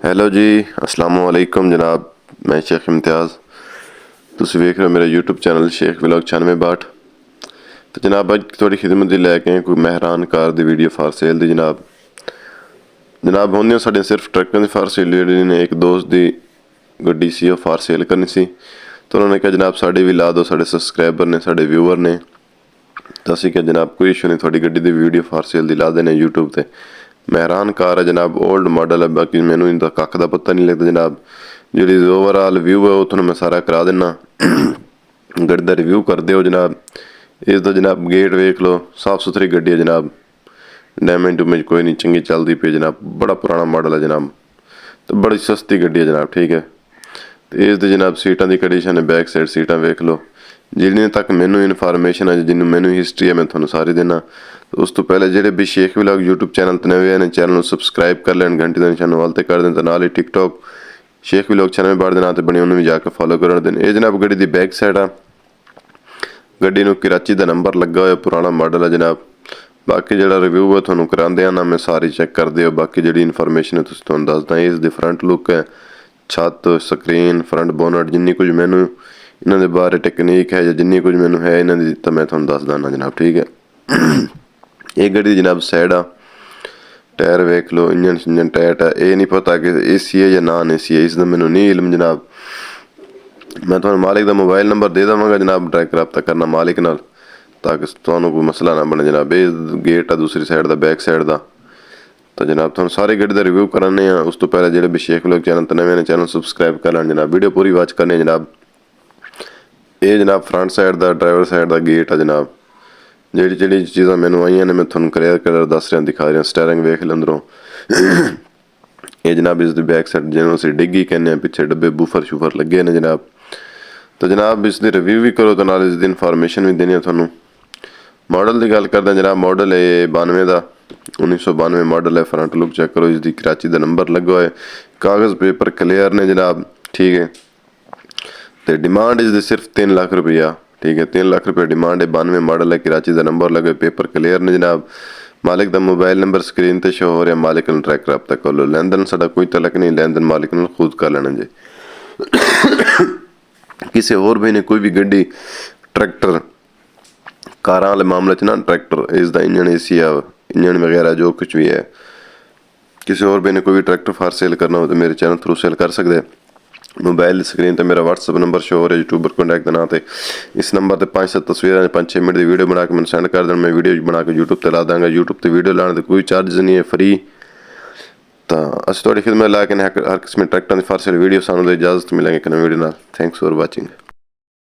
Hello ਜੀ, ਅਸਲਾਮੁ ਅਲੈਕੁਮ ਜਨਾਬ। ਮੈਂ ਸ਼ੇਖ ਇਮਤਿਆਜ਼। ਤੁਸੀਂ ਵੇਖ ਰਹੇ ਹੋ ਮੇਰਾ YouTube ਚੈਨਲ ਸ਼ੇਖ ਵਲੌਗ 9662। ਤੇ ਜਨਾਬ ਅੱਜ ਤੁਹਾਡੀ ਖਿਦਮਤ ਦੀ ਲੈ ਕੇ ਕੋਈ ਮਹਿਰਾਨ ਕਾਰ ਦੀ ਵੀਡੀਓ ਫਾਰ ਸੇਲ ਦੀ ਜਨਾਬ ਹੁੰਦੀਆਂ ਸਾਡੇ ਸਿਰਫ ਟਰੱਕਾਂ ਦੀ ਫਾਰ ਸੇਲ ਜਿਹੜੀ ਨੇ ਇੱਕ ਦੋਸਤ ਦੀ ਗੱਡੀ ਸੀ ਉਹ ਫਾਰ ਸੇਲ ਕਰਨੀ ਸੀ। ਤਾਂ ਉਹਨਾਂ ਨੇ ਕਿਹਾ ਜਨਾਬ ਸਾਡੀ ਵੀ ਲਾ ਦਿਓ, ਸਾਡੇ ਸਬਸਕ੍ਰਾਈਬਰ ਨੇ, ਸਾਡੇ ਵਿਊਅਰ ਨੇ। ਤਾਂ ਅਸੀਂ ਕਿਹਾ ਜਨਾਬ ਕੋਈ ਇਸ਼ੂ ਨਹੀਂ, ਤੁਹਾਡੀ ਗੱਡੀ ਦੀ ਵੀਡੀਓ ਫਾਰ ਸੇਲ ਦੀ ਲਾ ਦੇਣੇ YouTube ਤੇ। ਮਹਿਰਾਨ ਕਾਰ ਹੈ ਜਨਾਬ, 올ਡ ਮਾਡਲ ਹੈ। ਬਾਕੀ ਮੈਨੂੰ ਇਹਦਾ ਕੱਖ ਦਾ ਪਤਾ ਨਹੀਂ ਲੱਗਦਾ ਜਨਾਬ। ਜਿਹੜੀ ਓਵਰਆਲ ਵਿਊ ਹੈ ਉਹ ਤੁਹਾਨੂੰ ਮੈਂ ਸਾਰਾ ਕਰਾ ਦਿੰਦਾ। ਗੱਡੀ ਦਾ ਰਿਵਿਊ ਕਰਦੇ ਹੋ ਜਨਾਬ। ਇਸ ਦਾ ਜਨਾਬ ਗੇਟ ਵੇਖ ਲਓ, ਸਾਫ ਸੁਥਰੀ ਗੱਡੀ ਹੈ ਜਨਾਬ। ਡੈਮੇਜ ਡੂਮੇਜ ਕੋਈ ਨਹੀਂ, ਚੰਗੀ ਚੱਲਦੀ ਪਈ ਜਨਾਬ। ਬੜਾ ਪੁਰਾਣਾ ਮਾਡਲ ਹੈ ਜਨਾਬ ਤੇ ਬੜੀ ਸਸਤੀ ਗੱਡੀ ਹੈ ਜਨਾਬ। ਠੀਕ ਹੈ। ਤੇ ਇਸ ਦੇ ਜਨਾਬ ਸੀਟਾਂ ਦੀ ਕੰਡੀਸ਼ਨ ਹੈ, ਬੈਕ ਸਾਈਡ ਸੀਟਾਂ ਵੇਖ ਲਓ। ਜਿੰਨੇ ਤੱਕ ਮੈਨੂੰ ਇਨਫੋਰਮੇਸ਼ਨ ਹੈ, ਜਿਹਨੂੰ ਮੈਨੂੰ ਹਿਸਟਰੀ ਹੈ, ਮੈਂ ਤੁਹਾਨੂੰ ਸਾਰੀ ਦੇਣਾ। ਉਸ ਤੋਂ ਪਹਿਲੇ ਜਿਹੜੇ ਵੀ ਸ਼ੇਖ ਵਲੌਗ YouTube ਚੈਨਲ ਤੇ ਨਵੇਂ ਨੇ, ਚੈਨਲ ਨੂੰ ਸਬਸਕ੍ਰਾਈਬ ਕਰ ਲੈਣ, ਘੰਟੀ ਦਾ ਨਿਸ਼ਾਨ ਵਾਲ ਤੇ ਕਰ ਦੇਣ ਤੇ ਨਾਲ ਹੀ TikTok ਸ਼ੇਖ ਵਲੌਗ 9662 ਦੇ ਨਾਂ ਤੇ ਬਣੀ, ਉਹਨੂੰ ਵੀ ਜਾ ਕੇ ਫੋਲੋ ਕਰਨ ਦੇਣ। ਇਹ ਜਨਾਬ ਗੱਡੀ ਦੀ ਬੈਕ ਸਾਈਡ ਆ। ਗੱਡੀ ਨੂੰ ਕਰਾਚੀ ਦਾ ਨੰਬਰ ਲੱਗਾ ਹੋਇਆ, ਪੁਰਾਣਾ ਮਾਡਲ ਹੈ ਜਨਾਬ। ਬਾਕੀ ਜਿਹੜਾ ਰਿਵਿਊ ਹੈ ਤੁਹਾਨੂੰ ਕਰਾਉਂਦੇ ਆ ਨਾ, ਮੈਂ ਸਾਰੀ ਚੈੱਕ ਕਰਦੇ ਹੋ। ਬਾਕੀ ਜਿਹੜੀ ਇਨਫੋਰਮੇਸ਼ਨ ਹੈ ਤੁਸੀਂ ਤੁਹਾਨੂੰ ਦੱਸਦਾ। ਇਸ ਦੀ ਫਰੰਟ ਲੁੱਕ ਹੈ, ਛੱਤ, ਸਕਰੀਨ, ਫਰੰਟ ਬੋਨਟ, ਜਿੰਨੀ ਕੁਝ ਮੈਨੂੰ ਇਹਨਾਂ ਦੇ ਬਾਰੇ ਟੈਕਨੀਕ ਹੈ ਜਾਂ ਜਿੰਨੀ ਕੁਝ ਮੈਨੂੰ ਹੈ ਇਹਨਾਂ ਦੀ, ਤਾਂ ਮੈਂ ਤੁਹਾਨੂੰ ਦੱਸ ਦਿੰਦਾ ਜਨਾਬ। ਠੀਕ ਹੈ। ਇਹ ਗੱਡੀ ਜਨਾਬ ਸਾਈਡ ਆ। ਟਾਇਰ ਵੇਖ ਲਓ, ਇੰਜਨ ਟਾਇਟ ਹੈ। ਇਹ ਨਹੀਂ ਪਤਾ ਕਿ AC ਹੈ ਜਾਂ ਨਾਨ AC ਹੈ, ਇਸ ਦਾ ਮੈਨੂੰ ਨਹੀਂ ਇਲਮ ਜਨਾਬ। ਮੈਂ ਤੁਹਾਨੂੰ ਮਾਲਿਕ ਦਾ ਮੋਬਾਈਲ ਨੰਬਰ ਦੇ ਦੇਵਾਂਗਾ ਜਨਾਬ, ਡਾਇਰੈਕਟ ਰਾਬਤਾ ਕਰਨਾ ਮਾਲਿਕ ਨਾਲ, ਤਾਂ ਕਿ ਤੁਹਾਨੂੰ ਕੋਈ ਮਸਲਾ ਨਾ ਬਣੇ ਜਨਾਬ। ਇਹ ਗੇਟ ਆ ਦੂਸਰੀ ਸਾਈਡ ਦਾ, ਬੈਕ ਸਾਈਡ ਦਾ। ਤਾਂ ਜਨਾਬ ਤੁਹਾਨੂੰ ਸਾਰੀ ਗੱਡੀ ਦਾ ਰਿਵਿਊ ਕਰਾਉਂਦੇ ਆ। ਉਸ ਤੋਂ ਪਹਿਲਾਂ ਜਿਹੜੇ ਵੀ ਸ਼ੇਖ ਵਲੌਗ ਚੈਨਲ ਤੇ ਨਵੇਂ ਨੇ, ਚੈਨਲ ਸਬਸਕ੍ਰਾਈਬ ਕਰ ਲੈਣ ਜਨਾਬ। ਵੀਡੀਓ ਪੂਰੀ ਵਾਚ ਕਰਨੀ ਜਨਾਬ। ਇਹ ਜਨਾਬ ਫਰੰਟ ਸਾਈਡ ਦਾ, ਡਰਾਈਵਰ ਸਾਈਡ ਦਾ ਗੇਟ ਆ ਜਨਾਬ। ਜਿਹੜੀ ਚੀਜ਼ਾਂ ਮੈਨੂੰ ਆਈਆਂ ਨੇ ਮੈਂ ਤੁਹਾਨੂੰ ਕਲੀਅਰ ਦੱਸ ਰਿਹਾ, ਦਿਖਾ ਰਿਹਾ। ਸਟੀਅਰਿੰਗ ਵੇਖ ਲਓ ਅੰਦਰੋਂ। ਇਹ ਜਨਾਬ ਇਸ ਦੀ ਬੈਕ ਸਾਈਡ ਜਿਹਨੂੰ ਅਸੀਂ ਡਿੱਗੀ ਕਹਿੰਦੇ ਹਾਂ, ਪਿੱਛੇ ਡੱਬੇ ਬੂਫਰ ਸ਼ੂਫਰ ਲੱਗੇ ਨੇ ਜਨਾਬ। ਤਾਂ ਜਨਾਬ ਇਸ ਦੀ ਰਿਵਿਊ ਵੀ ਕਰੋ ਤੇ ਨਾਲ ਇਸ ਦੀ ਇਨਫੋਰਮੇਸ਼ਨ ਵੀ ਦੇਣੀ ਹੈ ਤੁਹਾਨੂੰ। ਮਾਡਲ ਦੀ ਗੱਲ ਕਰਦੇ ਜਨਾਬ, ਮਾਡਲ ਹੈ 92 ਦਾ, 1992 ਮਾਡਲ ਹੈ। ਫਰੰਟ ਲੁੱਕ ਚੈੱਕ ਕਰੋ, ਇਸ ਦੀ ਕਰਾਚੀ ਦਾ ਨੰਬਰ ਲੱਗਾ ਹੋਇਆ, ਕਾਗਜ਼ ਪੇਪਰ ਕਲੀਅਰ ਨੇ ਜਨਾਬ। ਠੀਕ ਹੈ। ਤੇ ਡਿਮਾਂਡ ਇਸ ਦੀ ਸਿਰਫ 3 ਲੱਖ ਰੁਪਈਆ। ਠੀਕ ਹੈ, 3 ਲੱਖ ਰੁਪਏ ਡਿਮਾਂਡ ਹੈ। 92 ਮਾਡਲ ਹੈ, ਕਰਾਚੀ ਦਾ ਨੰਬਰ ਲੱਗੇ, ਪੇਪਰ ਕਲੀਅਰ ਨੇ ਜਨਾਬ। ਮਾਲਿਕ ਦਾ ਮੋਬਾਈਲ ਨੰਬਰ ਸਕਰੀਨ ਤੇ ਸ਼ੋ ਹੋ ਰਿਹਾ, ਮਾਲਿਕ ਨਾਲ ਟਰੈਕ ਰਾਬਤਾ ਕਰ ਲਓ। ਲੈਣ ਦੇਣ ਸਾਡਾ ਕੋਈ ਤਲਕ ਨਹੀਂ, ਲੈਣ ਦੇਣ ਮਾਲਿਕ ਨਾਲ ਖੁਦ ਕਰ ਲੈਣਾ ਜੀ। ਕਿਸੇ ਹੋਰ ਵੀ ਨੇ ਕੋਈ ਵੀ ਗੱਡੀ, ਟਰੈਕਟਰ, ਕਾਰਾਂ ਵਾਲੇ ਮਾਮਲੇ 'ਚ ਨਾ, ਟਰੈਕਟਰ ਇਸ ਦਾ ਇੰਜਨ AC ਆ, ਇੰਜਨ ਵਗੈਰਾ ਜੋ ਕੁਝ ਵੀ ਹੈ, ਕਿਸੇ ਹੋਰ ਵੀ ਨੇ ਕੋਈ ਵੀ ਟਰੈਕਟਰ ਫਾਰ ਸੇਲ ਕਰਨਾ ਹੋ ਤਾਂ ਮੇਰੇ ਚੈਨਲ ਥਰੂ ਸੇਲ ਕਰ ਸਕਦੇ। ਮੋਬਾਈਲ ਸਕਰੀਨ ਤੇ ਮੇਰਾ WhatsApp ਨੰਬਰ ਸ਼ੋ ਹੋ ਰਿਹਾ, ਯੂਟਿਊਬਰ ਕੰਟੈਕਟ ਦੇ ਨਾਂ ਤੇ। ਇਸ ਨੰਬਰ ਤੇ 5-7 ਤਸਵੀਰਾਂ, 5-6 ਮਿੰਟ ਦੀ ਵੀਡੀਓ ਬਣਾ ਕੇ ਮੈਨੂੰ ਸੈਂਡ ਕਰ ਦੇਣ। ਮੈਂ ਵੀਡੀਓ ਬਣਾ ਕੇ YouTube ਤੇ ਲਾ ਦਾਂਗਾ। YouTube ਤੇ ਵੀਡੀਓ ਲਾਉਣ ਦੇ ਕੋਈ ਚਾਰਜਸ ਨਹੀਂ ਹੈ, ਫਰੀ। ਤਾਂ ਅਸੀਂ ਤੁਹਾਡੀ ਖਿਦਮਤ ਲਾ ਕੇ ਹਰ ਕਿਸਮ ਦੇ ਟਰੈਕਟਰਾਂ ਦੀ ਫਾਰ ਸੇਲ ਵੀਡੀਓ ਸਾਨੂੰ ਦੇ ਇਜਾਜ਼ਤ ਮਿਲਾਂਗੇ ਇੱਕ ਨਵੀਂ ਵੀਡੀਓ ਨਾਲ। Thanks for watching.